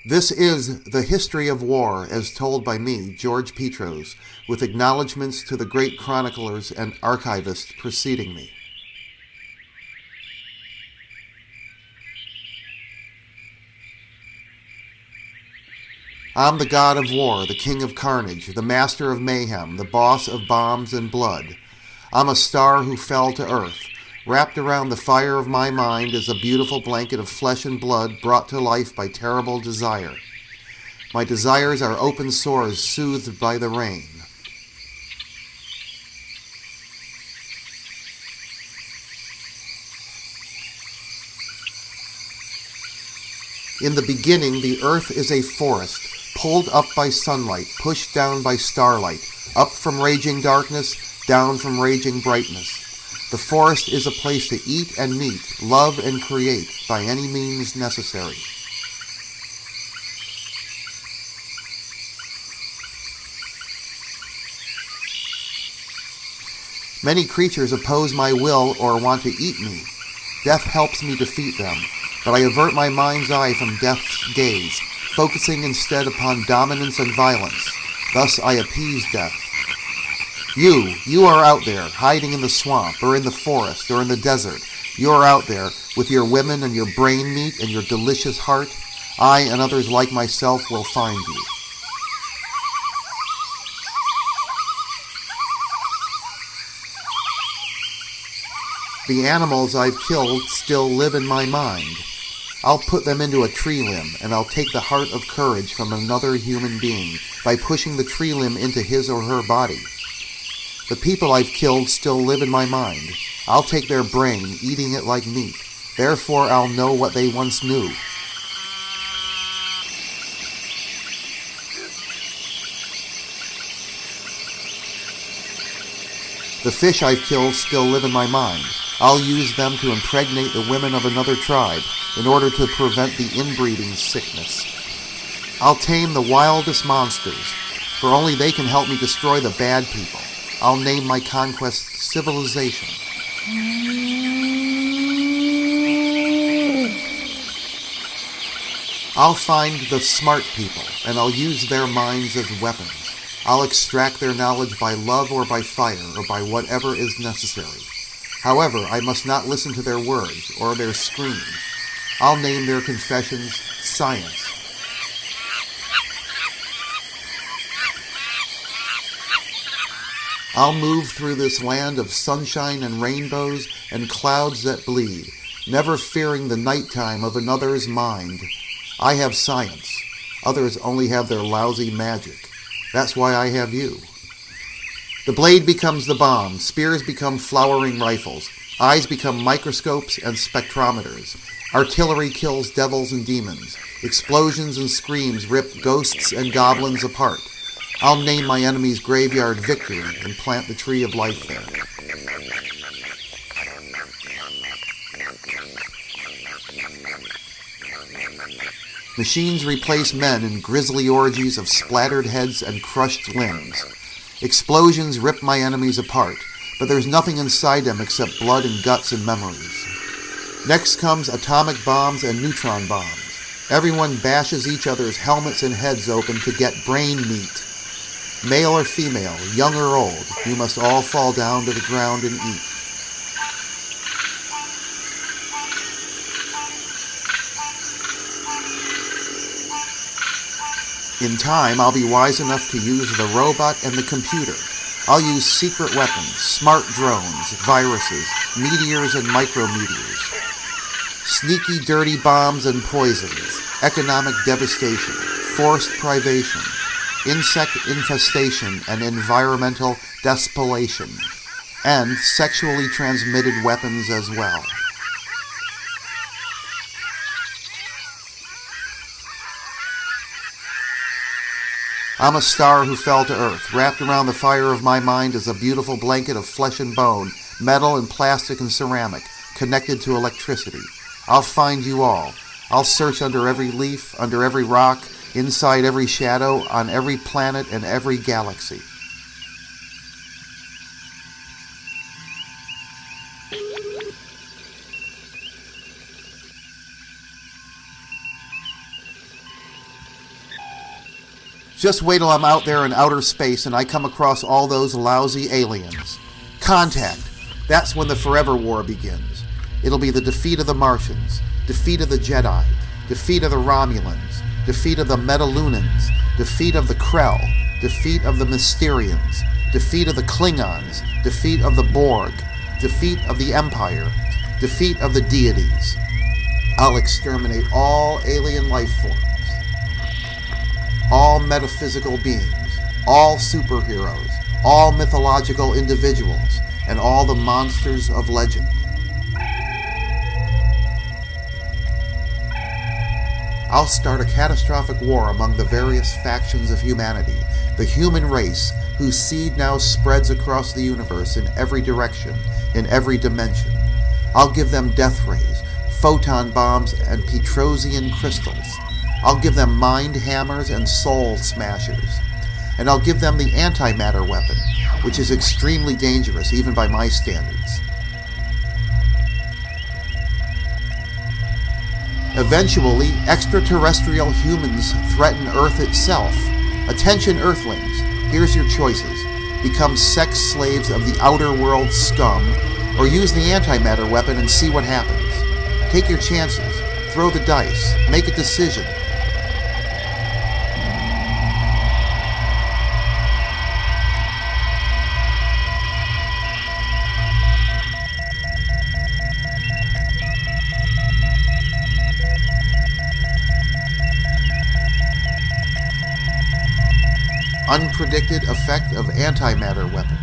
This is the history of war as told by me, George Petros, with acknowledgments to the great chroniclers and archivists preceding me. I'm the god of war, the king of carnage, the master of mayhem, the boss of bombs and blood. I'm a star who fell to earth. Wrapped around the fire of my mind is a beautiful blanket of flesh and blood brought to life by terrible desire. My desires are open sores soothed by the rain. In the beginning, the earth is a forest, pulled up by sunlight, pushed down by starlight, up from raging darkness, down from raging brightness. The forest is a place to eat and meet, love and create by any means necessary. Many creatures oppose my will or want to eat me. Death helps me defeat them, but I avert my mind's eye from death's gaze, focusing instead upon dominance and violence. Thus I appease death. You are out there, hiding in the swamp, or in the forest, or in the desert. You are out there, with your women and your brain meat and your delicious heart. I and others like myself will find you. The animals I've killed still live in my mind. I'll put them into a tree limb, and I'll take the heart of courage from another human being by pushing the tree limb into his or her body. The people I've killed still live in my mind. I'll take their brain, eating it like meat. Therefore I'll know what they once knew. The fish I've killed still live in my mind. I'll use them to impregnate the women of another tribe in order to prevent the inbreeding sickness. I'll tame the wildest monsters, for only they can help me destroy the bad people. I'll name my conquest civilization. I'll find the smart people, and I'll use their minds as weapons. I'll extract their knowledge by love or by fire or by whatever is necessary. However, I must not listen to their words or their screams. I'll name their confessions science. I'll move through this land of sunshine and rainbows and clouds that bleed, never fearing the nighttime of another's mind. I have science. Others only have their lousy magic. That's why I have you. The blade becomes the bomb, spears become flowering rifles, eyes become microscopes and spectrometers. Artillery kills devils and demons. Explosions and screams rip ghosts and goblins apart. I'll name my enemy's graveyard Victory and plant the tree of life there. Machines replace men in grisly orgies of splattered heads and crushed limbs. Explosions rip my enemies apart, but there's nothing inside them except blood and guts and memories. Next comes atomic bombs and neutron bombs. Everyone bashes each other's helmets and heads open to get brain meat. Male or female, young or old, you must all fall down to the ground and eat. In time, I'll be wise enough to use the robot and the computer. I'll use secret weapons, smart drones, viruses, meteors and micrometeors. Sneaky, dirty bombs and poisons, economic devastation, forced privation, insect infestation and environmental despolation, and sexually transmitted weapons as well. I'm a star who fell to earth. Wrapped around the fire of my mind is a beautiful blanket of flesh and bone, metal and plastic and ceramic, connected to electricity. I'll find you all. I'll search under every leaf, under every rock, inside every shadow, on every planet and every galaxy. Just wait till I'm out there in outer space and I come across all those lousy aliens. Contact. That's when the Forever War begins. It'll be the defeat of the Martians, defeat of the Jedi, defeat of the Romulans, defeat of the Metalunans, defeat of the Krell, defeat of the Mysterians, defeat of the Klingons, defeat of the Borg, defeat of the Empire, defeat of the deities. I'll exterminate all alien life forms, all metaphysical beings, all superheroes, all mythological individuals, and all the monsters of legend. I'll start a catastrophic war among the various factions of humanity, the human race, whose seed now spreads across the universe in every direction, in every dimension. I'll give them death rays, photon bombs, and Petrosian crystals. I'll give them mind hammers and soul smashers. And I'll give them the antimatter weapon, which is extremely dangerous even by my standards. Eventually, extraterrestrial humans threaten Earth itself. Attention, Earthlings, here's your choices. Become sex slaves of the outer world scum, or use the antimatter weapon and see what happens. Take your chances. Throw the dice. Make a decision. Unpredicted effect of antimatter weapon.